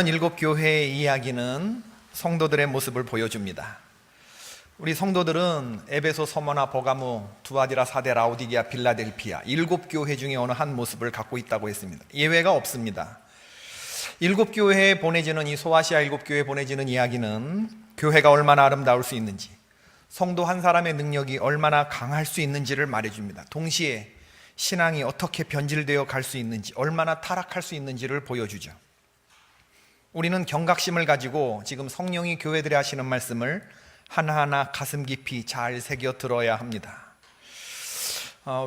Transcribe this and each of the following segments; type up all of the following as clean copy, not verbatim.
일곱 교회의 이야기는 성도들의 모습을 보여줍니다. 우리 성도들은 에베소, 서머나, 버가모, 두아디라, 사데, 라오디게아, 빌라델피아 일곱 교회 중에 어느 한 모습을 갖고 있다고 했습니다. 예외가 없습니다. 일곱 교회에 보내지는 이 소아시아 일곱 교회에 보내지는 이야기는 교회가 얼마나 아름다울 수 있는지, 성도 한 사람의 능력이 얼마나 강할 수 있는지를 말해줍니다. 동시에 신앙이 어떻게 변질되어 갈 수 있는지, 얼마나 타락할 수 있는지를 보여주죠. 우리는 경각심을 가지고 지금 성령이 교회들에 하시는 말씀을 하나하나 가슴 깊이 잘 새겨 들어야 합니다.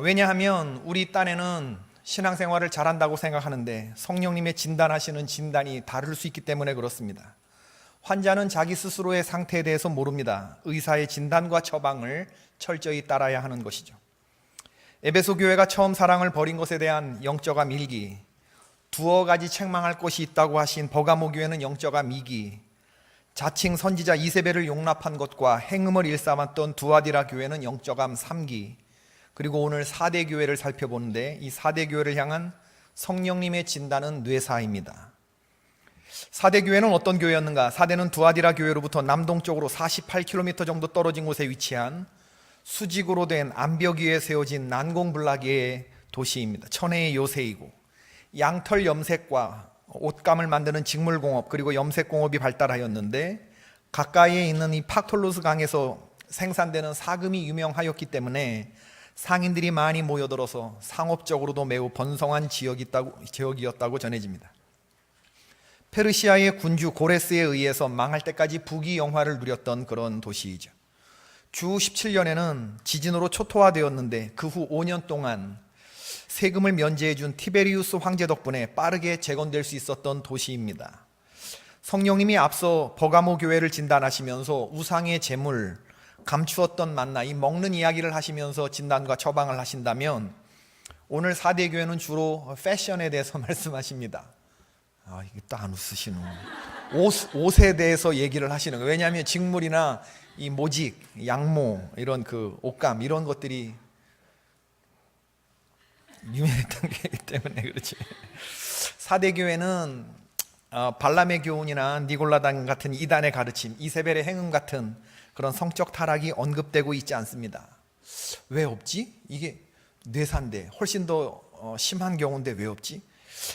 왜냐하면 우리 딴에는 신앙생활을 잘한다고 생각하는데 성령님의 진단하시는 진단이 다를 수 있기 때문에 그렇습니다. 환자는 자기 스스로의 상태에 대해서 모릅니다. 의사의 진단과 처방을 철저히 따라야 하는 것이죠. 에베소 교회가 처음 사랑을 버린 것에 대한 영적인 밀기, 두어 가지 책망할 것이 있다고 하신 버가모 교회는 영적인 미기, 자칭 선지자 이세벨을 용납한 것과 행음을 일삼았던 두아디라 교회는 영적인 삼기, 그리고 오늘 사대 교회를 살펴보는데 이 사대 교회를 향한 성령님의 진단은 뇌사입니다. 사대 교회는 어떤 교회였는가? 사대는 두아디라 교회로부터 남동쪽으로 48km 정도 떨어진 곳에 위치한 수직으로 된 암벽 위에 세워진 난공불락의 도시입니다. 천혜의 요새이고 양털 염색과 옷감을 만드는 직물공업, 그리고 염색공업이 발달하였는데 가까이에 있는 이 팍톨로스 강에서 생산되는 사금이 유명하였기 때문에 상인들이 많이 모여들어서 상업적으로도 매우 번성한 지역이었다고 전해집니다. 페르시아의 군주 고레스에 의해서 망할 때까지 부귀영화를 누렸던 그런 도시이죠. 주 17년에는 지진으로 초토화되었는데 그 후 5년 동안 세금을 면제해준 티베리우스 황제 덕분에 빠르게 재건될 수 있었던 도시입니다. 성령님이 앞서 버가모 교회를 진단하시면서 우상의 제물, 감추었던 만나, 이 먹는 이야기를 하시면서 진단과 처방을 하신다면 오늘 사대 교회는 주로 패션에 대해서 말씀하십니다. 이게 또 안 웃으시노. 옷에 대해서 얘기를 하시는 거예요. 왜냐하면 직물이나 이 모직, 양모, 이런 그 옷감, 이런 것들이 유명했던 교회이기 때문에 그렇지. 사대교회는 발람의 교훈이나 니골라당 같은 이단의 가르침, 이세벨의 행음 같은 그런 성적 타락이 언급되고 있지 않습니다. 왜 없지? 이게 뇌사인데 훨씬 더 심한 경우인데 왜 없지?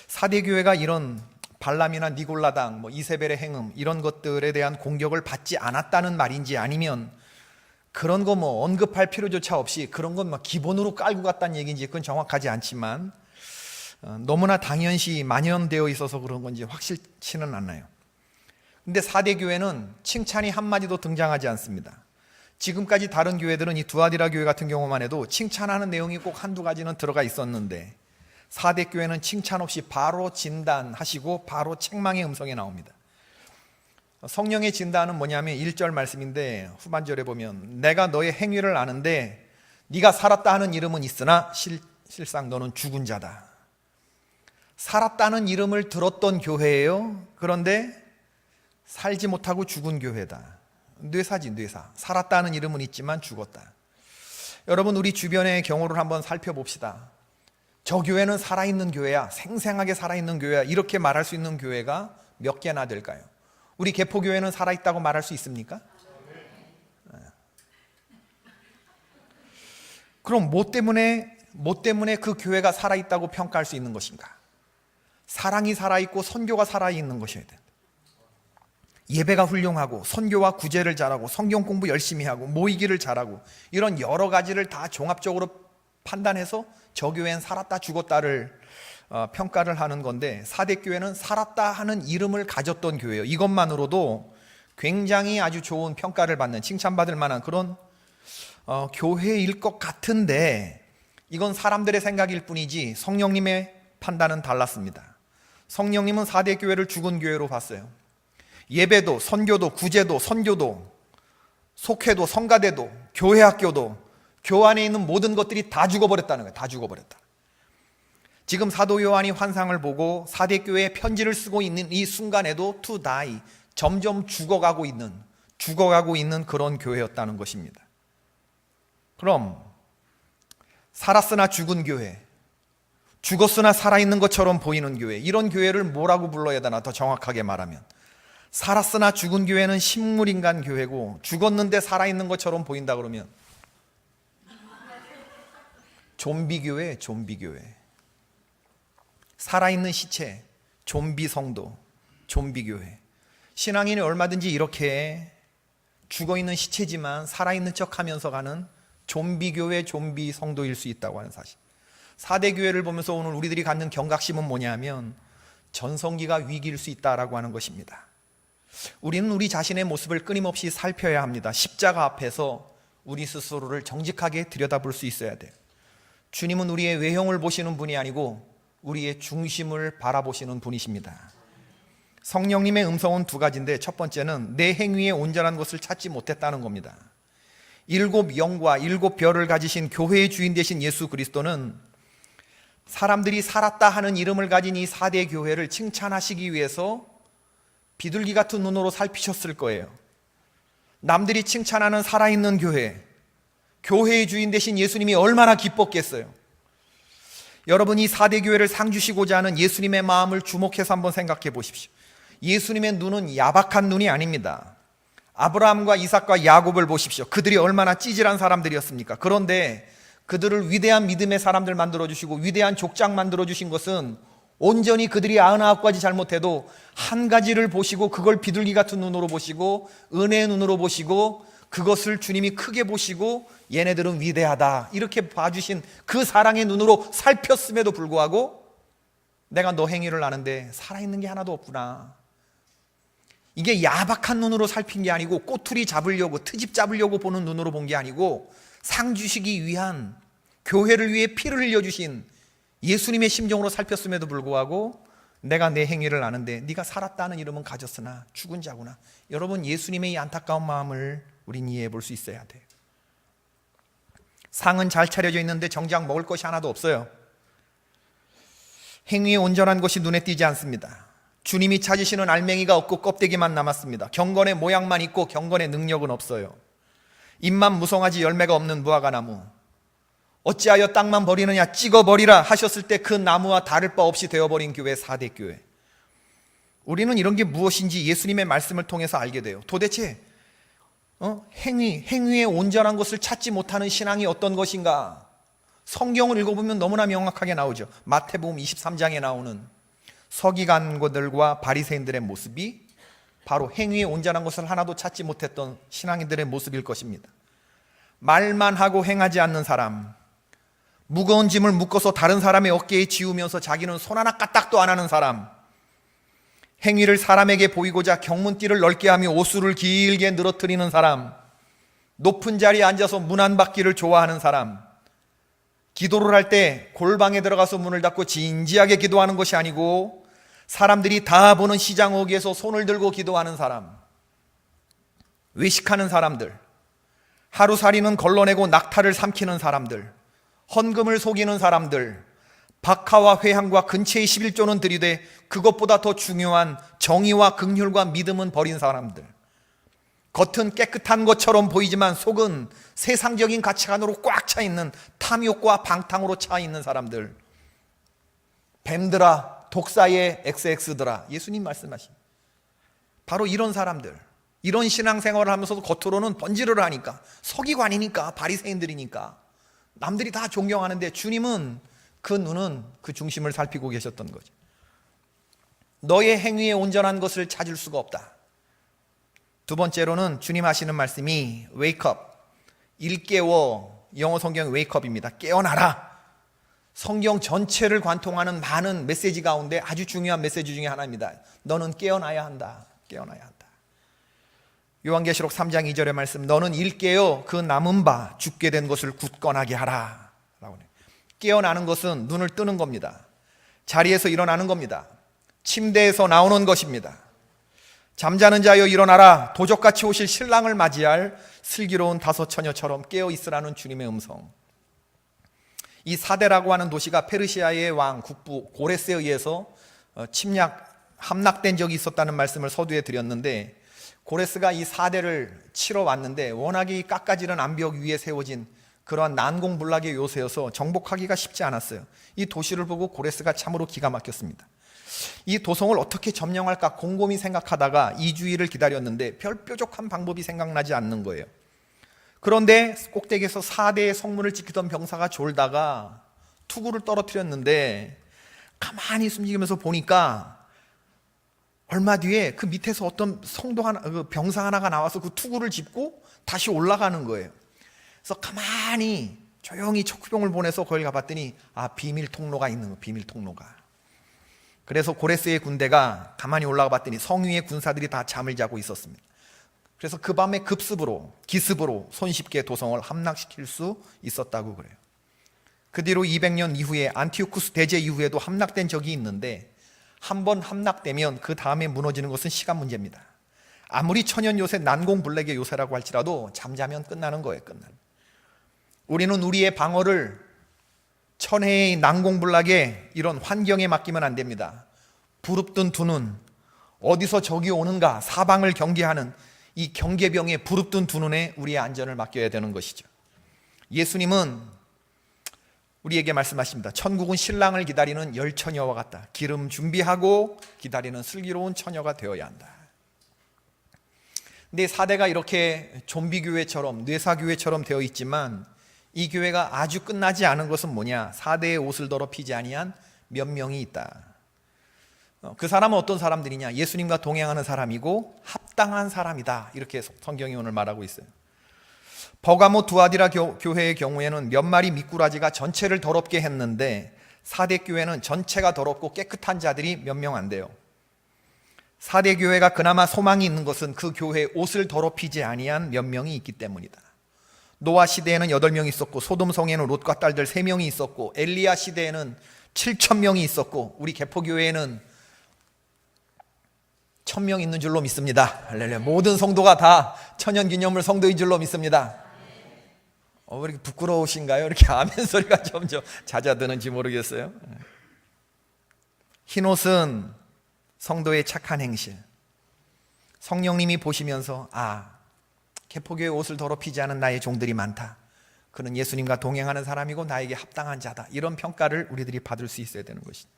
사대교회가 이런 발람이나 니골라당, 이세벨의 행음 이런 것들에 대한 공격을 받지 않았다는 말인지, 아니면 그런 거 언급할 필요조차 없이 그런 건 기본으로 깔고 갔다는 얘기인지, 그건 정확하지 않지만 너무나 당연시 만연되어 있어서 그런 건지 확실치는 않아요. 근데 사대 교회는 칭찬이 한마디도 등장하지 않습니다. 지금까지 다른 교회들은 이 두아디라 교회 같은 경우만 해도 칭찬하는 내용이 꼭 한두 가지는 들어가 있었는데 사대 교회는 칭찬 없이 바로 진단하시고 바로 책망의 음성이 나옵니다. 성령의 진단은 뭐냐면 1절 말씀인데 후반절에 보면 내가 너의 행위를 아는데 네가 살았다 하는 이름은 있으나 실상 너는 죽은 자다. 살았다는 이름을 들었던 교회예요. 그런데 살지 못하고 죽은 교회다. 뇌사지, 뇌사. 살았다는 이름은 있지만 죽었다. 여러분, 우리 주변의 경우를 한번 살펴봅시다. 저 교회는 살아있는 교회야, 생생하게 살아있는 교회야, 이렇게 말할 수 있는 교회가 몇 개나 될까요? 우리 개포교회는 살아있다고 말할 수 있습니까? 그럼 뭐 때문에 그 교회가 살아있다고 평가할 수 있는 것인가? 사랑이 살아있고 선교가 살아있는 것이어야 된다. 예배가 훌륭하고 선교와 구제를 잘하고 성경 공부 열심히 하고 모이기를 잘하고 이런 여러 가지를 다 종합적으로 판단해서 저 교회는 살았다 죽었다를 평가를 하는 건데, 사대교회는 살았다 하는 이름을 가졌던 교회예요. 이것만으로도 굉장히 아주 좋은 평가를 받는, 칭찬받을 만한 그런 교회일 것 같은데, 이건 사람들의 생각일 뿐이지 성령님의 판단은 달랐습니다. 성령님은 사대교회를 죽은 교회로 봤어요. 예배도 선교도 구제도 선교도 속회도 성가대도 교회 학교도 교회 안에 있는 모든 것들이 다 죽어버렸다는 거예요. 다 죽어버렸다. 지금 사도 요한이 환상을 보고 사대교회에 편지를 쓰고 있는 이 순간에도 to die, 점점 죽어가고 있는 그런 교회였다는 것입니다. 그럼 살았으나 죽은 교회, 죽었으나 살아있는 것처럼 보이는 교회, 이런 교회를 뭐라고 불러야 되나? 더 정확하게 말하면 살았으나 죽은 교회는 식물인간 교회고, 죽었는데 살아있는 것처럼 보인다 그러면 좀비 교회, 좀비 교회. 살아있는 시체, 좀비 성도, 좀비 교회. 신앙인이 얼마든지 이렇게 죽어있는 시체지만 살아있는 척 하면서 가는 좀비 교회, 좀비 성도일 수 있다고 하는 사실. 4대 교회를 보면서 오늘 우리들이 갖는 경각심은 뭐냐면 전성기가 위기일 수 있다라고 하는 것입니다. 우리는 우리 자신의 모습을 끊임없이 살펴야 합니다. 십자가 앞에서 우리 스스로를 정직하게 들여다볼 수 있어야 돼요. 주님은 우리의 외형을 보시는 분이 아니고 우리의 중심을 바라보시는 분이십니다. 성령님의 음성은 두 가지인데, 첫 번째는 내 행위에 온전한 것을 찾지 못했다는 겁니다. 7 영과 7 별을 가지신 교회의 주인 되신 예수 그리스도는 사람들이 살았다 하는 이름을 가진 이 4대 교회를 칭찬하시기 위해서 비둘기 같은 눈으로 살피셨을 거예요. 남들이 칭찬하는 살아있는 교회, 교회의 주인 되신 예수님이 얼마나 기뻤겠어요. 여러분, 이 4대 교회를 상 주시고자 하는 예수님의 마음을 주목해서 한번 생각해 보십시오. 예수님의 눈은 야박한 눈이 아닙니다. 아브라함과 이삭과 야곱을 보십시오. 그들이 얼마나 찌질한 사람들이었습니까? 그런데 그들을 위대한 믿음의 사람들 만들어주시고 위대한 족장 만들어주신 것은 온전히 그들이 99가지 잘못해도 한 가지를 보시고 그걸 비둘기 같은 눈으로 보시고 은혜의 눈으로 보시고 그것을 주님이 크게 보시고 얘네들은 위대하다 이렇게 봐주신 그 사랑의 눈으로 살폈음에도 불구하고 내가 너 행위를 아는데 살아있는 게 하나도 없구나. 이게 야박한 눈으로 살핀 게 아니고 꼬투리 잡으려고 트집 잡으려고 보는 눈으로 본 게 아니고 상 주시기 위한 교회를 위해 피를 흘려주신 예수님의 심정으로 살폈음에도 불구하고 내가 내 행위를 아는데 네가 살았다는 이름은 가졌으나 죽은 자구나. 여러분, 예수님의 이 안타까운 마음을 우린 이해해 볼 수 있어야 돼요. 상은 잘 차려져 있는데 정작 먹을 것이 하나도 없어요. 행위에 온전한 것이 눈에 띄지 않습니다. 주님이 찾으시는 알맹이가 없고 껍데기만 남았습니다. 경건의 모양만 있고 경건의 능력은 없어요. 잎만 무성하지 열매가 없는 무화과나무. 어찌하여 땅만 버리느냐, 찍어버리라 하셨을 때 그 나무와 다를 바 없이 되어버린 교회, 4대 교회. 우리는 이런 게 무엇인지 예수님의 말씀을 통해서 알게 돼요. 도대체 행위에 온전한 것을 찾지 못하는 신앙이 어떤 것인가? 성경을 읽어보면 너무나 명확하게 나오죠. 마태복음 23장에 나오는 서기관들과 바리새인들의 모습이 바로 행위에 온전한 것을 하나도 찾지 못했던 신앙인들의 모습일 것입니다. 말만 하고 행하지 않는 사람, 무거운 짐을 묶어서 다른 사람의 어깨에 지우면서 자기는 손 하나 까딱도 안 하는 사람, 행위를 사람에게 보이고자 경문띠를 넓게 하며 옷수를 길게 늘어뜨리는 사람, 높은 자리에 앉아서 문 안 받기를 좋아하는 사람, 기도를 할 때 골방에 들어가서 문을 닫고 진지하게 기도하는 것이 아니고 사람들이 다 보는 시장 어귀에서 손을 들고 기도하는 사람, 외식하는 사람들, 하루살이는 걸러내고 낙타를 삼키는 사람들, 헌금을 속이는 사람들, 박하와 회향과 근체의 11조는 들이되 그것보다 더 중요한 정의와 긍휼과 믿음은 버린 사람들, 겉은 깨끗한 것처럼 보이지만 속은 세상적인 가치관으로 꽉 차 있는 탐욕과 방탕으로 차 있는 사람들, 뱀들아 독사의 XX들아, 예수님 말씀하신 바로 이런 사람들, 이런 신앙생활을 하면서도 겉으로는 번지르르 하니까, 서기관이니까, 바리새인들이니까 남들이 다 존경하는데 주님은 그 눈은 그 중심을 살피고 계셨던 거죠. 너의 행위에 온전한 것을 찾을 수가 없다. 두 번째로는 주님 하시는 말씀이 wake up, 일깨워, 영어 성경 wake up입니다. 깨어나라. 성경 전체를 관통하는 많은 메시지 가운데 아주 중요한 메시지 중에 하나입니다. 너는 깨어나야 한다. 깨어나야 한다. 요한계시록 3장 2절의 말씀, 너는 일깨어 그 남은 바 죽게 된 것을 굳건하게 하라 라고 해요. 깨어나는 것은 눈을 뜨는 겁니다. 자리에서 일어나는 겁니다. 침대에서 나오는 것입니다. 잠자는 자여 일어나라. 도적같이 오실 신랑을 맞이할 슬기로운 다섯 처녀처럼 깨어 있으라는 주님의 음성. 이 사대라고 하는 도시가 페르시아의 왕 국부 고레스에 의해서 함락된 적이 있었다는 말씀을 서두에 드렸는데, 고레스가 이 사대를 치러 왔는데 워낙에 깎아지른 암벽 위에 세워진 그러한 난공불락의 요새여서 정복하기가 쉽지 않았어요. 이 도시를 보고 고레스가 참으로 기가 막혔습니다. 이 도성을 어떻게 점령할까 곰곰이 생각하다가 이주일을 기다렸는데 별 뾰족한 방법이 생각나지 않는 거예요. 그런데 꼭대기에서 4대의 성문을 지키던 병사가 졸다가 투구를 떨어뜨렸는데 가만히 숨기면서 보니까 얼마 뒤에 그 밑에서 어떤 성도 하나, 그 병사 하나가 나와서 그 투구를 짚고 다시 올라가는 거예요. 그래서 가만히 조용히 척후병을 보내서 거기 가봤더니 비밀 통로가 있는 거예요. 비밀 통로가. 그래서 고레스의 군대가 가만히 올라가 봤더니 성위의 군사들이 다 잠을 자고 있었습니다. 그래서 그 밤에 기습으로 손쉽게 도성을 함락시킬 수 있었다고 그래요. 그 뒤로 200년 이후에 안티오쿠스 대제 이후에도 함락된 적이 있는데 한 번 함락되면 그 다음에 무너지는 것은 시간 문제입니다. 아무리 천연 요새, 난공불락의 요새라고 할지라도 잠자면 끝나는 거예요. 우리는 우리의 방어를 천혜의 난공불락의 이런 환경에 맡기면 안 됩니다. 부릅뜬 두 눈, 어디서 적이 오는가 사방을 경계하는 이 경계병에 부릅뜬 두 눈에 우리의 안전을 맡겨야 되는 것이죠. 예수님은 우리에게 말씀하십니다. 천국은 신랑을 기다리는 열처녀와 같다. 기름 준비하고 기다리는 슬기로운 처녀가 되어야 한다. 근데 4대가 이렇게 좀비 교회처럼, 뇌사 교회처럼 되어 있지만 이 교회가 아주 끝나지 않은 것은 뭐냐? 4대의 옷을 더럽히지 아니한 몇 명이 있다. 그 사람은 어떤 사람들이냐? 예수님과 동행하는 사람이고 합당한 사람이다. 이렇게 성경이 오늘 말하고 있어요. 버가모 두아디라 교회의 경우에는 몇 마리 미꾸라지가 전체를 더럽게 했는데 4대 교회는 전체가 더럽고 깨끗한 자들이 몇 명 안 돼요. 4대 교회가 그나마 소망이 있는 것은 그 교회의 옷을 더럽히지 아니한 몇 명이 있기 때문이다. 노아 시대에는 8명이 있었고 소돔성에는 롯과 딸들 3명이 있었고 엘리야 시대에는 7,000명이 있었고 우리 개포교회에는 1,000명 있는 줄로 믿습니다. 할렐루야. 모든 성도가 다 천연기념물 성도인 줄로 믿습니다. 왜 이렇게 부끄러우신가요? 이렇게 아멘 소리가 점점 잦아드는지 모르겠어요. 흰옷은 성도의 착한 행실. 성령님이 보시면서 개포교회 옷을 더럽히지 않은 나의 종들이 많다. 그는 예수님과 동행하는 사람이고 나에게 합당한 자다. 이런 평가를 우리들이 받을 수 있어야 되는 것이다.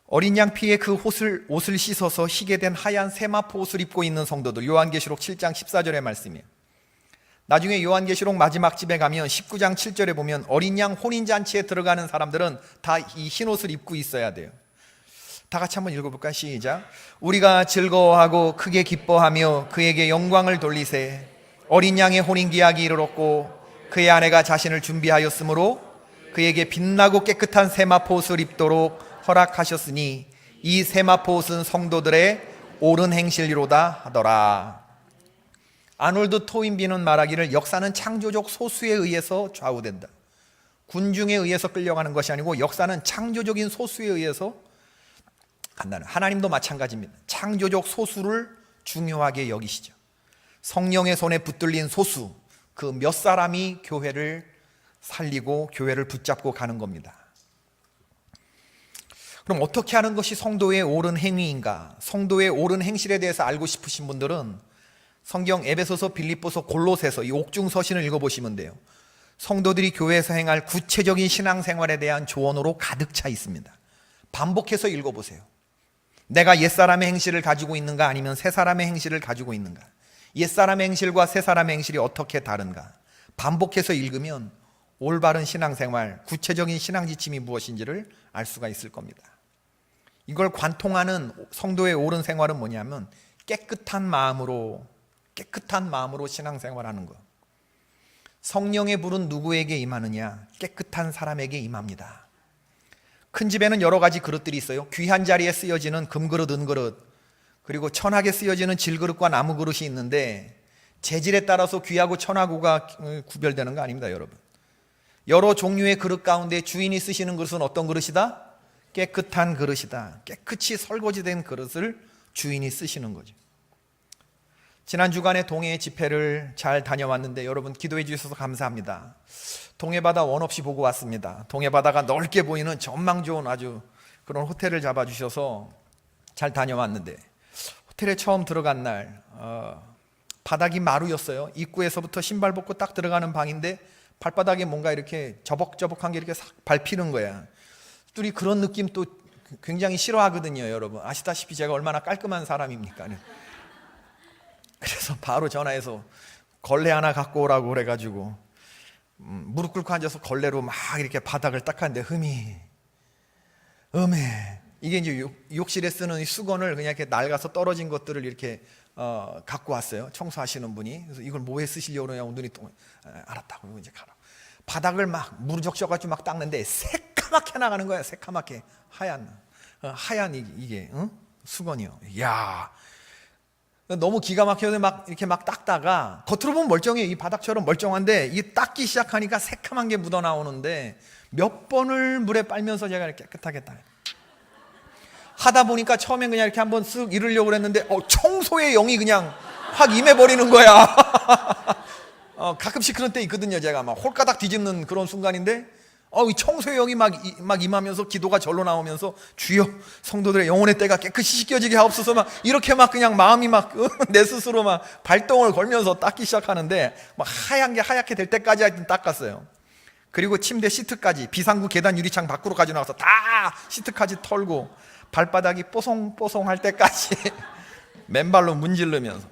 어린 양 피에 그 옷을 씻어서 희게 된 하얀 세마포 옷을 입고 있는 성도들, 요한계시록 7장 14절의 말씀이에요. 나중에 요한계시록 마지막 집에 가면 19장 7절에 보면 어린 양 혼인잔치에 들어가는 사람들은 다 이 흰옷을 입고 있어야 돼요. 다 같이 한번 읽어볼까요? 시작. 우리가 즐거워하고 크게 기뻐하며 그에게 영광을 돌리세. 어린 양의 혼인기약이 이르렀고 그의 아내가 자신을 준비하였으므로 그에게 빛나고 깨끗한 세마포 옷을 입도록 허락하셨으니 이 세마포 옷은 성도들의 옳은 행실이로다 하더라. 아놀드 토인비는 말하기를 역사는 창조적 소수에 의해서 좌우된다. 군중에 의해서 끌려가는 것이 아니고 역사는 창조적인 소수에 의해서 간다는. 하나님도 마찬가지입니다. 창조적 소수를 중요하게 여기시죠. 성령의 손에 붙들린 소수, 그 몇 사람이 교회를 살리고 교회를 붙잡고 가는 겁니다. 그럼 어떻게 하는 것이 성도의 옳은 행위인가? 성도의 옳은 행실에 대해서 알고 싶으신 분들은 성경 에베소서, 빌립보서, 골로새서 이 옥중서신을 읽어보시면 돼요. 성도들이 교회에서 행할 구체적인 신앙생활에 대한 조언으로 가득 차 있습니다. 반복해서 읽어보세요. 내가 옛사람의 행실을 가지고 있는가 아니면 새사람의 행실을 가지고 있는가? 옛사람의 행실과 새사람의 행실이 어떻게 다른가? 반복해서 읽으면 올바른 신앙생활, 구체적인 신앙 지침이 무엇인지를 알 수가 있을 겁니다. 이걸 관통하는 성도의 옳은 생활은 뭐냐면 깨끗한 마음으로 신앙생활하는 것. 성령의 불은 누구에게 임하느냐? 깨끗한 사람에게 임합니다. 큰 집에는 여러 가지 그릇들이 있어요. 귀한 자리에 쓰여지는 금그릇, 은그릇, 그리고 천하게 쓰여지는 질그릇과 나무 그릇이 있는데 재질에 따라서 귀하고 천하고가 구별되는 거 아닙니다, 여러분. 여러 종류의 그릇 가운데 주인이 쓰시는 그릇은 어떤 그릇이다? 깨끗한 그릇이다. 깨끗이 설거지된 그릇을 주인이 쓰시는 거죠. 지난 주간에 동해 집회를 잘 다녀왔는데 여러분 기도해 주셔서 감사합니다. 동해바다 원 없이 보고 왔습니다. 동해바다가 넓게 보이는 전망 좋은 아주 그런 호텔을 잡아주셔서 잘 다녀왔는데 호텔에 처음 들어간 날 바닥이 마루였어요. 입구에서부터 신발 벗고 딱 들어가는 방인데 발바닥에 뭔가 이렇게 저벅저벅한 게 이렇게 싹 밟히는 거야. 뚜리 그런 느낌 또 굉장히 싫어하거든요, 여러분. 아시다시피 제가 얼마나 깔끔한 사람입니까? 그래서 바로 전화해서 걸레 하나 갖고 오라고 그래가지고 무릎 꿇고 앉아서 걸레로 막 이렇게 바닥을 닦았는데 음에 이게 이제 욕실에 쓰는 수건을 그냥 이렇게 낡아서 떨어진 것들을 이렇게 갖고 왔어요. 청소하시는 분이. 그래서 이걸 뭐에 쓰시려고 그러냐고 눈이 또 알았다고. 이거 이제 가라. 바닥을 막 무르적셔가지고 막 닦는데 새까맣게 나가는 거야. 새까맣게 하얀 이게 수건이요. 이야, 너무 기가 막혀서 막 이렇게 막 닦다가 겉으로 보면 멀쩡해. 이 바닥처럼 멀쩡한데 이 닦기 시작하니까 새카만 게 묻어 나오는데 몇 번을 물에 빨면서 제가 이렇게 깨끗하게 닦아요. 하다 보니까 처음엔 그냥 이렇게 한번 쓱 이르려고 그랬는데 청소의 영이 그냥 확 임해버리는 거야. 가끔씩 그런 때 있거든요. 제가 막 홀가닥 뒤집는 그런 순간인데 이 청소의 영이 막 임하면서 기도가 절로 나오면서 주여 성도들의 영혼의 때가 깨끗이 씻겨지게 하옵소서 막 이렇게 막 그냥 마음이 막 내 스스로 막 발동을 걸면서 닦기 시작하는데 막 하얀 게 하얗게 될 때까지 하여튼 닦았어요. 그리고 침대 시트까지 비상구 계단 유리창 밖으로 가지고 나가서 다 시트까지 털고 발바닥이 뽀송뽀송할 때까지 맨발로 문지르면서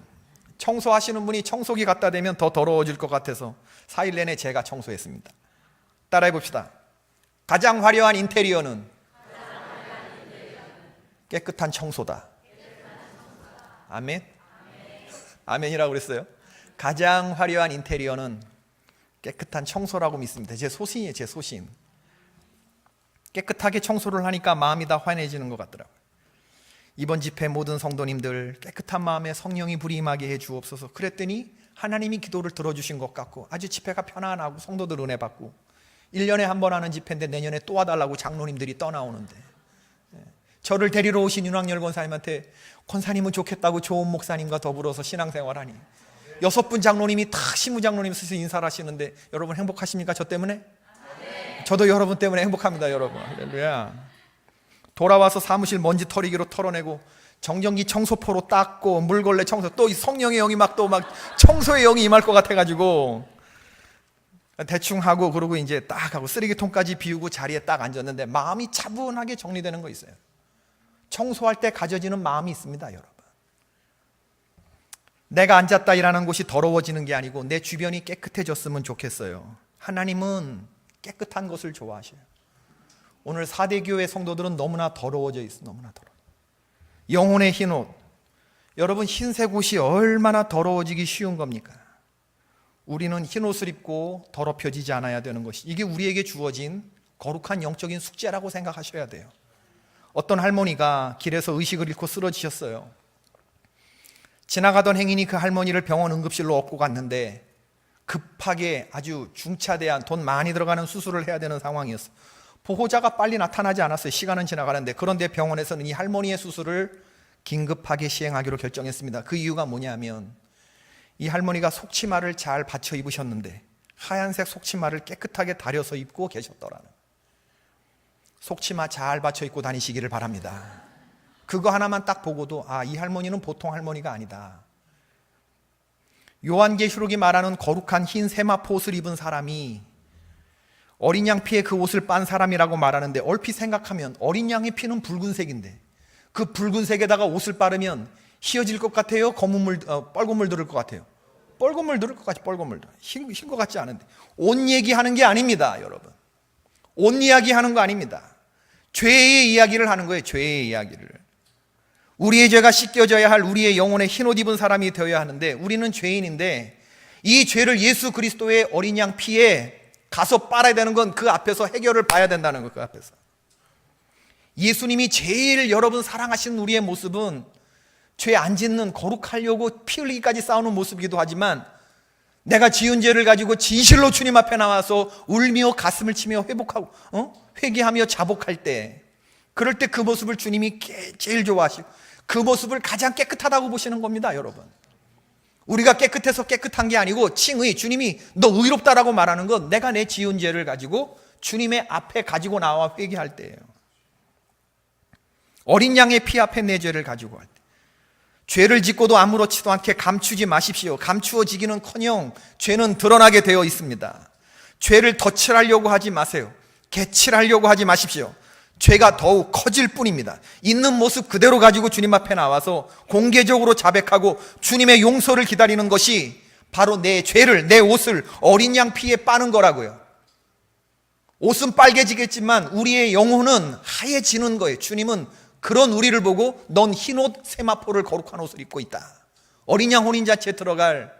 청소하시는 분이 청소기 갖다 대면 더 더러워질 것 같아서 4일 내내 제가 청소했습니다. 따라해 봅시다. 가장 화려한 인테리어는 깨끗한 청소다. 아멘? 아멘이라고 그랬어요. 가장 화려한 인테리어는 깨끗한 청소라고 믿습니다. 제 소신이에요. 제 소신. 깨끗하게 청소를 하니까 마음이 다 환해지는 것 같더라고요. 이번 집회 모든 성도님들 깨끗한 마음에 성령이 불이 임하게 해 주옵소서. 그랬더니 하나님이 기도를 들어주신 것 같고 아주 집회가 편안하고 성도들 은혜 받고 1년에 한 번 하는 집회인데 내년에 또 와달라고 장로님들이 떠나오는데 저를 데리러 오신 윤학열 권사님한테 권사님은 좋겠다고 좋은 목사님과 더불어서 신앙생활하니 6분 장로님이 다 시무장로님 스스로 인사를 하시는데 여러분 행복하십니까? 저 때문에? 저도 여러분 때문에 행복합니다. 여러분 할렐루야. 돌아와서 사무실 먼지 털이기로 털어내고 정전기 청소포로 닦고 물걸레 청소 또 이 성령의 영이 막 청소의 영이 임할 것 같아가지고 대충 하고 그러고 이제 딱 하고 쓰레기통까지 비우고 자리에 딱 앉았는데 마음이 차분하게 정리되는 거 있어요. 청소할 때 가져지는 마음이 있습니다. 여러분 내가 앉았다 일하는 곳이 더러워지는 게 아니고 내 주변이 깨끗해졌으면 좋겠어요. 하나님은 깨끗한 것을 좋아하셔요. 오늘 4대 교회 성도들은 너무나 더러워져 있어. 너무나 더러워. 영혼의 흰옷. 여러분 흰색 옷이 얼마나 더러워지기 쉬운 겁니까? 우리는 흰옷을 입고 더럽혀지지 않아야 되는 것이 이게 우리에게 주어진 거룩한 영적인 숙제라고 생각하셔야 돼요. 어떤 할머니가 길에서 의식을 잃고 쓰러지셨어요. 지나가던 행인이 그 할머니를 병원 응급실로 업고 갔는데 급하게 아주 중차대한 돈 많이 들어가는 수술을 해야 되는 상황이었어요. 보호자가 빨리 나타나지 않았어요. 시간은 지나가는데 그런데 병원에서는 이 할머니의 수술을 긴급하게 시행하기로 결정했습니다. 그 이유가 뭐냐면 이 할머니가 속치마를 잘 받쳐 입으셨는데 하얀색 속치마를 깨끗하게 다려서 입고 계셨더라는. 속치마 잘 받쳐 입고 다니시기를 바랍니다. 그거 하나만 딱 보고도 이 할머니는 보통 할머니가 아니다. 요한계시록이 말하는 거룩한 흰 세마포 옷을 입은 사람이 어린 양 피에 그 옷을 빤 사람이라고 말하는데 얼핏 생각하면 어린 양의 피는 붉은색인데 그 붉은색에다가 옷을 바르면 희어질 것 같아요? 빨간 물 들을 것 같아요? 빨간 물 들을 것 같지. 빨간 물 흰 것 같지 않은데 옷 얘기하는 게 아닙니다. 여러분 옷 이야기하는 거 아닙니다. 죄의 이야기를 하는 거예요. 죄의 이야기를. 우리의 죄가 씻겨져야 할 우리의 영혼에 흰옷 입은 사람이 되어야 하는데 우리는 죄인인데 이 죄를 예수 그리스도의 어린 양 피에 가서 빨아야 되는 건 그 앞에서 해결을 봐야 된다는 거예요. 그 앞에서 예수님이 제일 여러분 사랑하시는 우리의 모습은 죄 안 짓는 거룩하려고 피 흘리기까지 싸우는 모습이기도 하지만 내가 지은 죄를 가지고 진실로 주님 앞에 나와서 울며 가슴을 치며 회복하고 회개하며 자복할 때 그럴 때 그 모습을 주님이 제일 좋아하시고 그 모습을 가장 깨끗하다고 보시는 겁니다. 여러분 우리가 깨끗해서 깨끗한 게 아니고 칭의 주님이 너 의롭다라고 말하는 건 내가 내 지은 죄를 가지고 주님의 앞에 가지고 나와 회개할 때예요. 어린 양의 피 앞에 내 죄를 가지고 할 때 죄를 짓고도 아무렇지도 않게 감추지 마십시오. 감추어지기는커녕 죄는 드러나게 되어 있습니다. 죄를 덧칠하려고 하지 마세요. 개칠하려고 하지 마십시오. 죄가 더욱 커질 뿐입니다. 있는 모습 그대로 가지고 주님 앞에 나와서 공개적으로 자백하고 주님의 용서를 기다리는 것이 바로 내 죄를, 내 옷을 어린 양 피에 빠는 거라고요. 옷은 빨개지겠지만 우리의 영혼은 하얘지는 거예요. 주님은 그런 우리를 보고 넌 흰옷 세마포를 거룩한 옷을 입고 있다. 어린 양 혼인잔치에 들어갈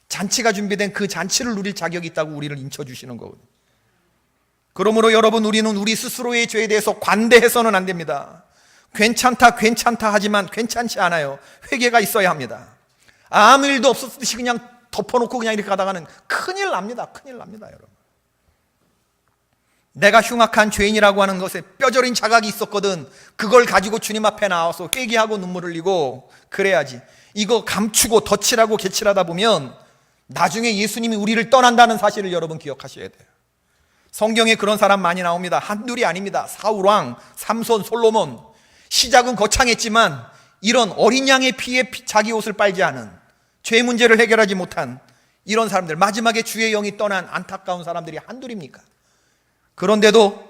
잔치가 준비된 그 잔치를 누릴 자격이 있다고 우리를 인쳐주시는 거거든요. 그러므로 여러분, 우리는 우리 스스로의 죄에 대해서 관대해서는 안 됩니다. 괜찮다 하지만 괜찮지 않아요. 회개가 있어야 합니다. 아무 일도 없었듯이 그냥 덮어놓고 그냥 이렇게 가다가는 큰일 납니다. 여러분. 내가 흉악한 죄인이라고 하는 것에 뼈저린 자각이 있었거든. 그걸 가지고 주님 앞에 나와서 회개하고 눈물 흘리고 그래야지. 이거 감추고 덧칠하고 개칠하다 보면 나중에 예수님이 우리를 떠난다는 사실을 여러분 기억하셔야 돼요. 성경에 그런 사람 많이 나옵니다. 한둘이 아닙니다. 사울왕, 삼손, 솔로몬. 시작은 거창했지만 이런 어린 양의 피에 자기 옷을 빨지 않은, 죄 문제를 해결하지 못한 이런 사람들, 마지막에 주의 영이 떠난 안타까운 사람들이 한둘입니까? 그런데도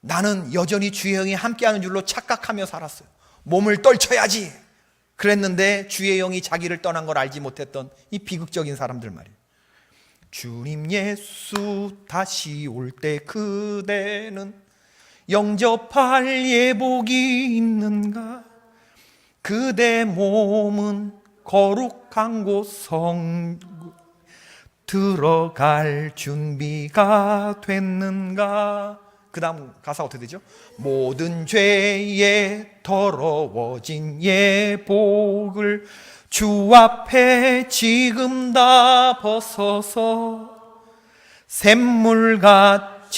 나는 여전히 주의 영이 함께하는 줄로 착각하며 살았어요. 몸을 떨쳐야지 그랬는데 주의 영이 자기를 떠난 걸 알지 못했던 이 비극적인 사람들 말이에요. 주님 예수 다시 올 때 그대는 영접할 예복이 있는가? 그대 몸은 거룩한 곳 성구 들어갈 준비가 됐는가? 그 다음 가사 어떻게 되죠? 모든 죄에 더러워진 예복을 주 앞에 지금 다 벗어서 샘물같이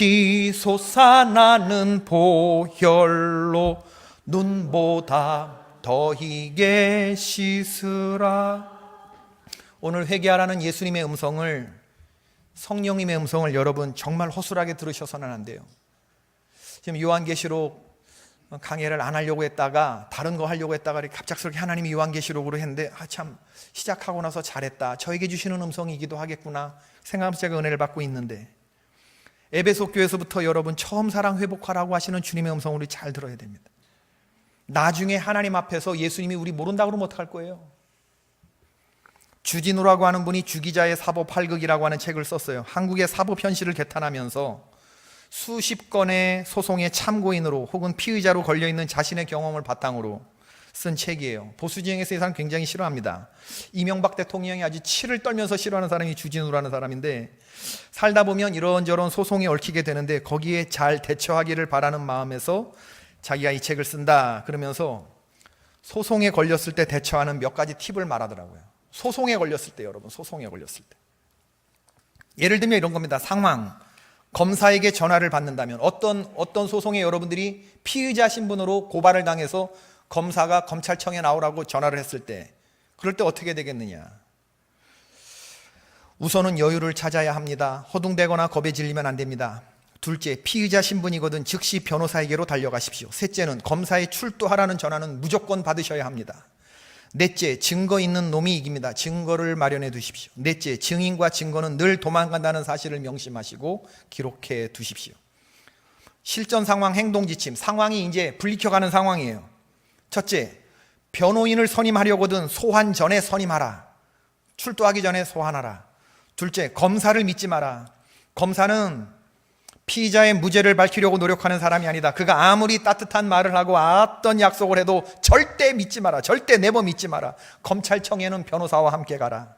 솟아나는 보혈로 눈보다 더 희게 씻으라. 오늘 회개하라는 예수님의 음성을, 성령님의 음성을 여러분 정말 허술하게 들으셔서는 안 돼요. 지금 요한계시록 강해를 안 하려고 했다가 다른 거 하려고 했다가 갑작스럽게 하나님이 요한계시록으로 했는데 참 시작하고 나서 잘했다, 저에게 주시는 음성이기도 하겠구나 생각하면서 제가 은혜를 받고 있는데, 에베소 교회에서부터 여러분 처음 사랑 회복하라고 하시는 주님의 음성을 우리 잘 들어야 됩니다. 나중에 하나님 앞에서 예수님이 우리 모른다고 그러면 어떡할 거예요? 주진우라고 하는 분이 주기자의 사법 활극이라고 하는 책을 썼어요. 한국의 사법 현실을 개탄하면서 수십 건의 소송의 참고인으로 혹은 피의자로 걸려있는 자신의 경험을 바탕으로 쓴 책이에요. 보수진영에서 이 사람 굉장히 싫어합니다. 이명박 대통령이 아주 치를 떨면서 싫어하는 사람이 주진우라는 사람인데, 살다 보면 이런저런 소송에 얽히게 되는데 거기에 잘 대처하기를 바라는 마음에서 자기가 이 책을 쓴다 그러면서 소송에 걸렸을 때 대처하는 몇 가지 팁을 말하더라고요. 소송에 걸렸을 때, 여러분, 소송에 걸렸을 때 예를 들면 이런 겁니다. 상황, 검사에게 전화를 받는다면, 어떤 소송에 여러분들이 피의자 신분으로 고발을 당해서 검사가 검찰청에 나오라고 전화를 했을 때, 그럴 때 어떻게 되겠느냐? 우선은 여유를 찾아야 합니다. 허둥대거나 겁에 질리면 안 됩니다. 둘째, 피의자 신분이거든 즉시 변호사에게로 달려가십시오. 셋째는 검사에 출두하라는 전화는 무조건 받으셔야 합니다. 넷째, 증거 있는 놈이 이깁니다. 증거를 마련해 두십시오. 넷째, 증인과 증거는 늘 도망간다는 사실을 명심하시고 기록해 두십시오. 실전 상황 행동 지침, 상황이 이제 불리켜가는 상황이에요. 첫째, 변호인을 선임하려거든 소환 전에 선임하라. 출두하기 전에 소환하라. 둘째, 검사를 믿지 마라. 검사는 피의자의 무죄를 밝히려고 노력하는 사람이 아니다. 그가 아무리 따뜻한 말을 하고 어떤 약속을 해도 절대 믿지 마라. 절대 네버 믿지 마라. 검찰청에는 변호사와 함께 가라.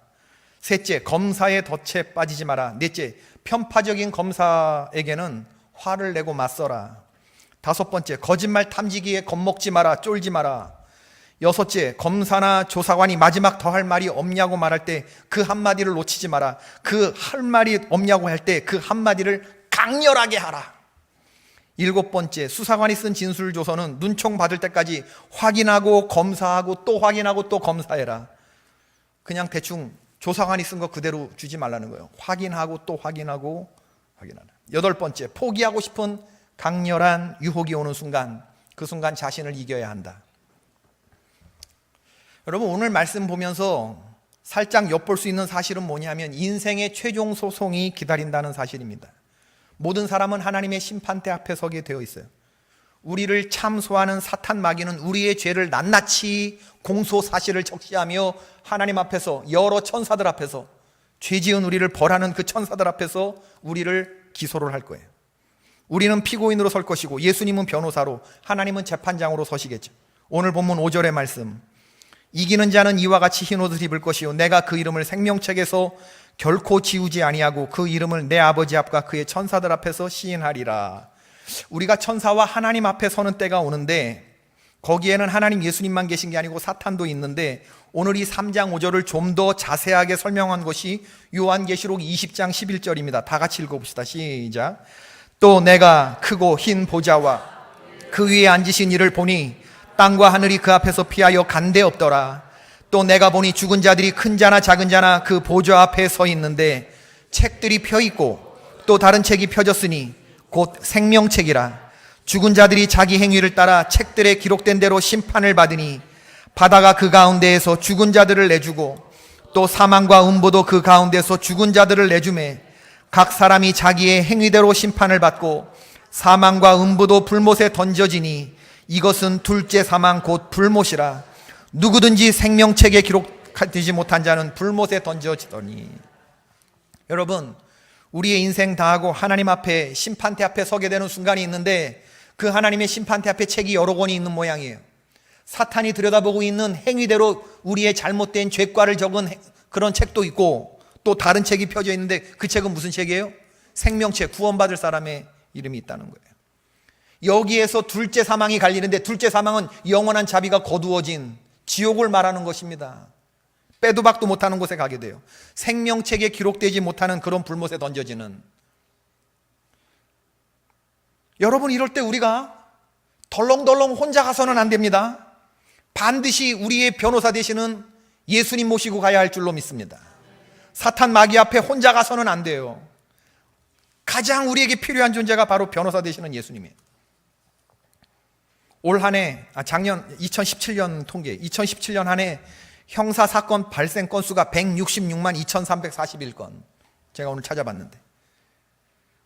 셋째, 검사의 덫에 빠지지 마라. 넷째, 편파적인 검사에게는 화를 내고 맞서라. 다섯 번째, 거짓말 탐지기에 겁먹지 마라. 쫄지 마라. 여섯째, 검사나 조사관이 마지막 더 할 말이 없냐고 말할 때 그 한마디를 놓치지 마라. 그 할 말이 없냐고 할 때 그 한마디를 강렬하게 하라. 일곱 번째, 수사관이 쓴 진술조서는 눈총 받을 때까지 확인하고 검사하고 또 확인하고 또 검사해라. 그냥 대충 조사관이 쓴 거 그대로 주지 말라는 거예요. 확인하고 또 확인하고 확인하라. 여덟 번째, 포기하고 싶은 강렬한 유혹이 오는 순간, 그 순간 자신을 이겨야 한다. 여러분, 오늘 말씀 보면서 살짝 엿볼 수 있는 사실은 뭐냐면 인생의 최종 소송이 기다린다는 사실입니다. 모든 사람은 하나님의 심판대 앞에 서게 되어 있어요. 우리를 참소하는 사탄 마귀는 우리의 죄를 낱낱이 공소 사실을 적시하며 하나님 앞에서, 여러 천사들 앞에서, 죄 지은 우리를 벌하는 그 천사들 앞에서 우리를 기소를 할 거예요. 우리는 피고인으로 설 것이고 예수님은 변호사로, 하나님은 재판장으로 서시겠죠. 오늘 본문 5절의 말씀, 이기는 자는 이와 같이 흰 옷을 입을 것이요 내가 그 이름을 생명책에서 결코 지우지 아니하고 그 이름을 내 아버지 앞과 그의 천사들 앞에서 시인하리라. 우리가 천사와 하나님 앞에 서는 때가 오는데 거기에는 하나님 예수님만 계신 게 아니고 사탄도 있는데, 오늘 이 3장 5절을 좀 더 자세하게 설명한 것이 요한계시록 20장 11절입니다. 다 같이 읽어봅시다. 시작. 또 내가 크고 흰 보좌와 그 위에 앉으신 이를 보니 땅과 하늘이 그 앞에서 피하여 간데 없더라. 또 내가 보니 죽은 자들이 큰 자나 작은 자나 그 보좌 앞에 서 있는데 책들이 펴 있고 또 다른 책이 펴졌으니 곧 생명책이라. 죽은 자들이 자기 행위를 따라 책들에 기록된 대로 심판을 받으니 바다가 그 가운데에서 죽은 자들을 내주고 또 사망과 음보도 그 가운데서 죽은 자들을 내주매 각 사람이 자기의 행위대로 심판을 받고 사망과 음보도 불못에 던져지니 이것은 둘째 사망 곧 불못이라. 누구든지 생명책에 기록되지 못한 자는 불못에 던져지더니. 여러분, 우리의 인생 다하고 하나님 앞에 심판대 앞에 서게 되는 순간이 있는데 그 하나님의 심판대 앞에 책이 여러 권이 있는 모양이에요. 사탄이 들여다보고 있는 행위대로 우리의 잘못된 죄과를 적은 그런 책도 있고 또 다른 책이 펴져 있는데 그 책은 무슨 책이에요? 생명책, 구원받을 사람의 이름이 있다는 거예요. 여기에서 둘째 사망이 갈리는데 둘째 사망은 영원한 자비가 거두어진 지옥을 말하는 것입니다. 빼도 박도 못하는 곳에 가게 돼요. 생명책에 기록되지 못하는 그런 불못에 던져지는. 여러분, 이럴 때 우리가 덜렁덜렁 혼자 가서는 안 됩니다. 반드시 우리의 변호사 되시는 예수님 모시고 가야 할 줄로 믿습니다. 사탄 마귀 앞에 혼자 가서는 안 돼요. 가장 우리에게 필요한 존재가 바로 변호사 되시는 예수님이에요. 올 한 해, 작년 2017년 통계, 2017년 한 해 형사 사건 발생 건수가 166만 2341건. 제가 오늘 찾아봤는데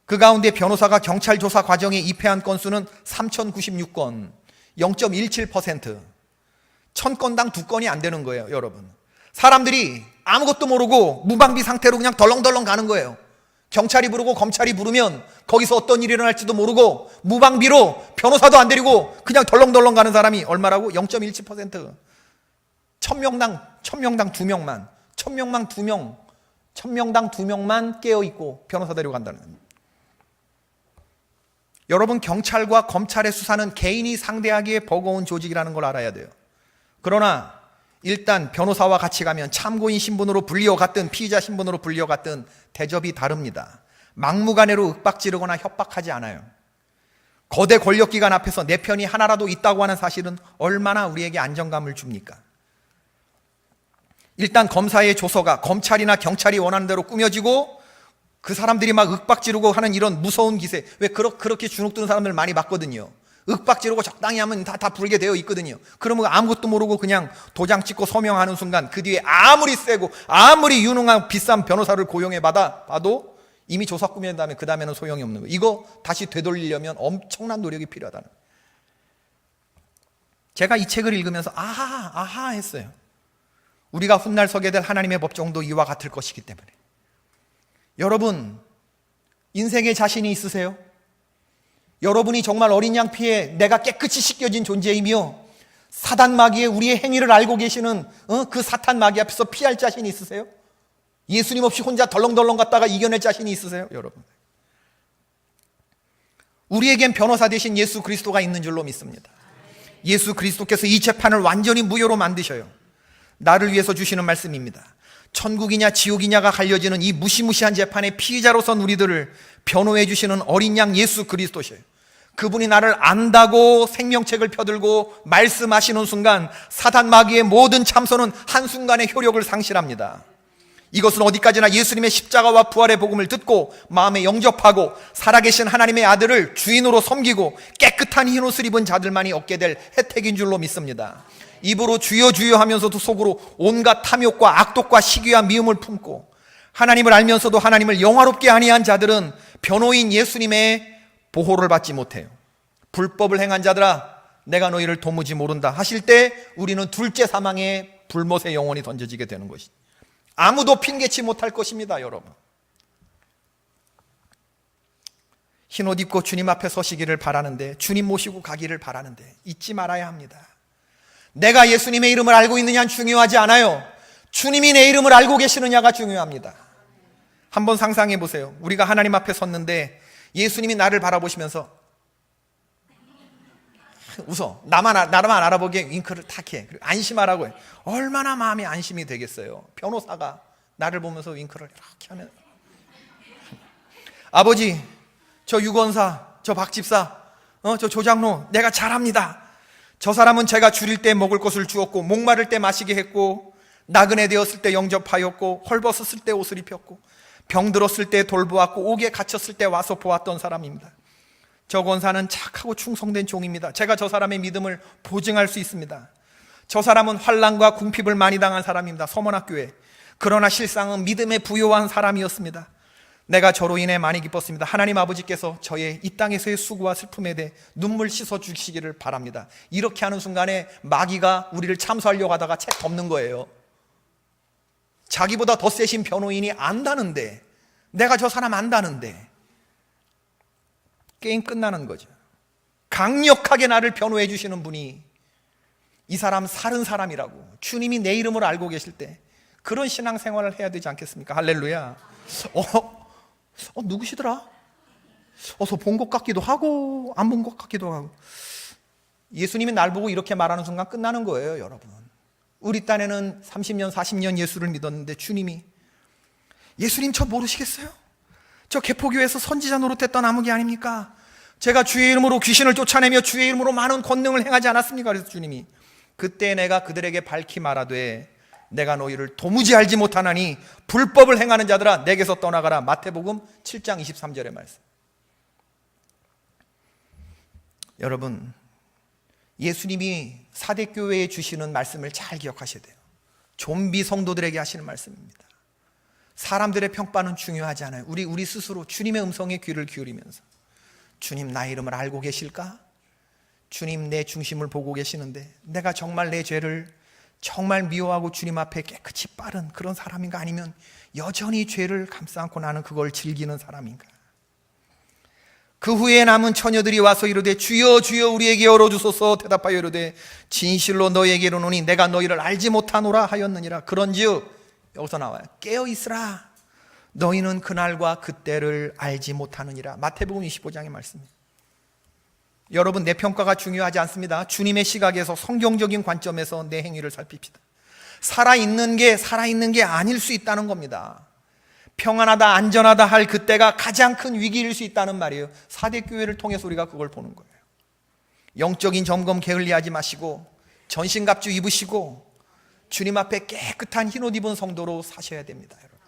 그 가운데 변호사가 경찰 조사 과정에 입회한 건수는 3096건, 0.17%. 1000건당 2건이 안 되는 거예요, 여러분. 사람들이 아무것도 모르고 무방비 상태로 그냥 덜렁덜렁 가는 거예요. 경찰이 부르고 검찰이 부르면 거기서 어떤 일이 일어날지도 모르고 무방비로 변호사도 안 데리고 그냥 덜렁덜렁 가는 사람이 얼마라고? 0.17%. 1000명당 2명만, 1000명당 2명만 깨어있고 변호사 데리고 간다는 겁니다. 여러분, 경찰과 검찰의 수사는 개인이 상대하기에 버거운 조직이라는 걸 알아야 돼요. 그러나 일단 변호사와 같이 가면 참고인 신분으로 불려갔든 피의자 신분으로 불려갔든 대접이 다릅니다. 막무가내로 윽박지르거나 협박하지 않아요. 거대 권력기관 앞에서 내 편이 하나라도 있다고 하는 사실은 얼마나 우리에게 안정감을 줍니까? 일단 검사의 조서가 검찰이나 경찰이 원하는 대로 꾸며지고 그 사람들이 막 윽박지르고 하는 이런 무서운 기세, 왜 그렇게 주눅드는 사람들 많이 봤거든요. 윽박지르고 적당히 하면 다 불게 되어 있거든요. 그러면 아무것도 모르고 그냥 도장 찍고 서명하는 순간 그 뒤에 아무리 세고 아무리 유능한 비싼 변호사를 고용해 봐도 이미 조사 꾸민 다음에 그 다음에는 소용이 없는 거예요. 이거 다시 되돌리려면 엄청난 노력이 필요하다는 거예요. 제가 이 책을 읽으면서 아하 했어요. 우리가 훗날 서게 될 하나님의 법정도 이와 같을 것이기 때문에. 여러분, 인생에 자신이 있으세요? 여러분이 정말 어린 양 피에 내가 깨끗이 씻겨진 존재이며 사단 마귀의 우리의 행위를 알고 계시는 그 사탄 마귀 앞에서 피할 자신이 있으세요? 예수님 없이 혼자 덜렁덜렁 갔다가 이겨낼 자신이 있으세요? 여러분, 우리에겐 변호사 대신 예수 그리스도가 있는 줄로 믿습니다. 예수 그리스도께서 이 재판을 완전히 무효로 만드셔요. 나를 위해서 주시는 말씀입니다. 천국이냐 지옥이냐가 갈려지는 이 무시무시한 재판의 피의자로선 우리들을 변호해 주시는 어린 양 예수 그리스도셔요. 그분이 나를 안다고 생명책을 펴들고 말씀하시는 순간 사단 마귀의 모든 참소는 한순간에 효력을 상실합니다. 이것은 어디까지나 예수님의 십자가와 부활의 복음을 듣고 마음에 영접하고 살아계신 하나님의 아들을 주인으로 섬기고 깨끗한 흰옷을 입은 자들만이 얻게 될 혜택인 줄로 믿습니다. 입으로 주여 주여 하면서도 속으로 온갖 탐욕과 악독과 시기와 미움을 품고 하나님을 알면서도 하나님을 영화롭게 아니한 자들은 변호인 예수님의 보호를 받지 못해요. 불법을 행한 자들아, 내가 너희를 도무지 모른다 하실 때 우리는 둘째 사망의 불못에 영원히 던져지게 되는 것이, 아무도 핑계치 못할 것입니다. 여러분, 흰옷 입고 주님 앞에 서시기를 바라는데, 주님 모시고 가기를 바라는데 잊지 말아야 합니다. 내가 예수님의 이름을 알고 있느냐는 중요하지 않아요. 주님이 내 이름을 알고 계시느냐가 중요합니다. 한번 상상해 보세요. 우리가 하나님 앞에 섰는데 예수님이 나를 바라보시면서 웃어. 나만 알아보기에 윙크를 탁 해. 그리고 안심하라고 해. 얼마나 마음이 안심이 되겠어요. 변호사가 나를 보면서 윙크를 이렇게 하면, 아버지, 저 유권사, 저 박집사, 저 조장로 내가 잘합니다. 저 사람은 제가 줄일 때 먹을 것을 주었고, 목마를 때 마시게 했고, 나그네 되었을 때 영접하였고, 헐벗었을 때 옷을 입혔고, 병들었을 때 돌보았고, 옥에 갇혔을 때 와서 보았던 사람입니다. 저 권사는 착하고 충성된 종입니다. 제가 저 사람의 믿음을 보증할 수 있습니다. 저 사람은 환난과 궁핍을 많이 당한 사람입니다. 서문학교에. 그러나 실상은 믿음에 부요한 사람이었습니다. 내가 저로 인해 많이 기뻤습니다. 하나님 아버지께서 저의 이 땅에서의 수고와 슬픔에 대해 눈물 씻어 주시기를 바랍니다. 이렇게 하는 순간에 마귀가 우리를 참수하려고 하다가 채 덮는 거예요. 자기보다 더 세신 변호인이 안다는데, 내가 저 사람 안다는데 게임 끝나는 거죠. 강력하게 나를 변호해 주시는 분이 이 사람 살은 사람이라고 주님이 내 이름을 알고 계실 때 그런 신앙생활을 해야 되지 않겠습니까? 할렐루야. 누구시더라? 어서 본 것 같기도 하고 안 본 것 같기도 하고. 예수님이 날 보고 이렇게 말하는 순간 끝나는 거예요. 여러분, 우리 딴에는 30년 40년 예수를 믿었는데 주님이, 예수님 저 모르시겠어요? 저 개포교에서 선지자 노릇했던 아무개 아닙니까? 제가 주의 이름으로 귀신을 쫓아내며 주의 이름으로 많은 권능을 행하지 않았습니까? 그래서 주님이, 그때 내가 그들에게 밝히 말하되 내가 너희를 도무지 알지 못하나니 불법을 행하는 자들아 내게서 떠나가라. 마태복음 7장 23절의 말씀. 여러분, 예수님이 사대교회에 주시는 말씀을 잘 기억하셔야 돼요. 좀비 성도들에게 하시는 말씀입니다. 사람들의 평가는 중요하지 않아요. 우리 스스로 주님의 음성에 귀를 기울이면서, 주님 나의 이름을 알고 계실까? 주님 내 중심을 보고 계시는데 내가 정말 내 죄를 정말 미워하고 주님 앞에 깨끗이 빠른 그런 사람인가? 아니면 여전히 죄를 감싸 안고 나는 그걸 즐기는 사람인가? 그 후에 남은 처녀들이 와서 이르되 주여 주여 우리에게 열어주소서. 대답하여 이르되 진실로 너희에게 이르노니 내가 너희를 알지 못하노라 하였느니라. 그런즉, 여기서 나와요, 깨어있으라. 너희는 그날과 그때를 알지 못하느니라. 마태복음 25장의 말씀입니다. 여러분, 내 평가가 중요하지 않습니다. 주님의 시각에서, 성경적인 관점에서 내 행위를 살핍시다. 살아있는 게 아닐 수 있다는 겁니다. 평안하다 안전하다 할 그때가 가장 큰 위기일 수 있다는 말이에요. 사대교회를 통해서 우리가 그걸 보는 거예요. 영적인 점검 게을리하지 마시고 전신갑주 입으시고 주님 앞에 깨끗한 흰옷 입은 성도로 사셔야 됩니다. 여러분,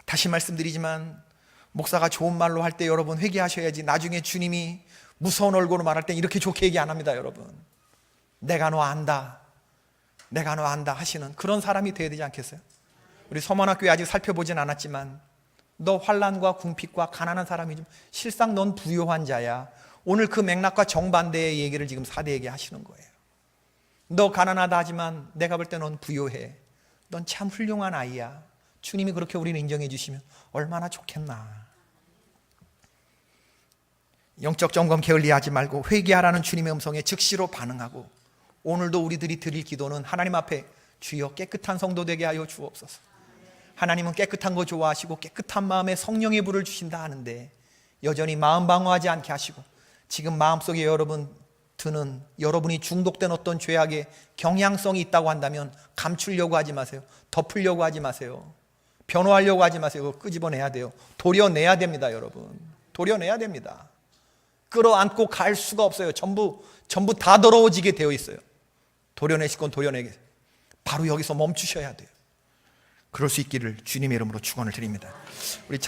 다시 말씀드리지만 목사가 좋은 말로 할 때 여러분 회개하셔야지, 나중에 주님이 무서운 얼굴로 말할 때 이렇게 좋게 얘기 안 합니다. 여러분, 내가 너 안다, 내가 너 안다 하시는 그런 사람이 되어야 되지 않겠어요? 우리 서문학교에 아직 살펴보진 않았지만 너 환난과 궁핍과 가난한 사람이지만 실상 넌 부요한 자야. 오늘 그 맥락과 정반대의 얘기를 지금 사대에게 하시는 거예요. 너 가난하다 하지만 내가 볼 때 넌 부요해. 넌 참 훌륭한 아이야. 주님이 그렇게 우리를 인정해 주시면 얼마나 좋겠나. 영적 점검 게을리하지 말고 회개하라는 주님의 음성에 즉시로 반응하고, 오늘도 우리들이 드릴 기도는 하나님 앞에 주여 깨끗한 성도 되게 하여 주옵소서. 하나님은 깨끗한 거 좋아하시고 깨끗한 마음에 성령의 불을 주신다 하는데 여전히 마음 방어하지 않게 하시고, 지금 마음속에 여러분이 중독된 어떤 죄악의 경향성이 있다고 한다면 감추려고 하지 마세요. 덮으려고 하지 마세요. 변호하려고 하지 마세요. 그거 끄집어내야 돼요. 도려내야 됩니다. 여러분, 도려내야 됩니다. 끌어안고 갈 수가 없어요. 전부 다 더러워지게 되어 있어요. 도려내실 건 도려내게, 바로 여기서 멈추셔야 돼요. 그럴 수 있기를 주님의 이름으로 축원을 드립니다. 우리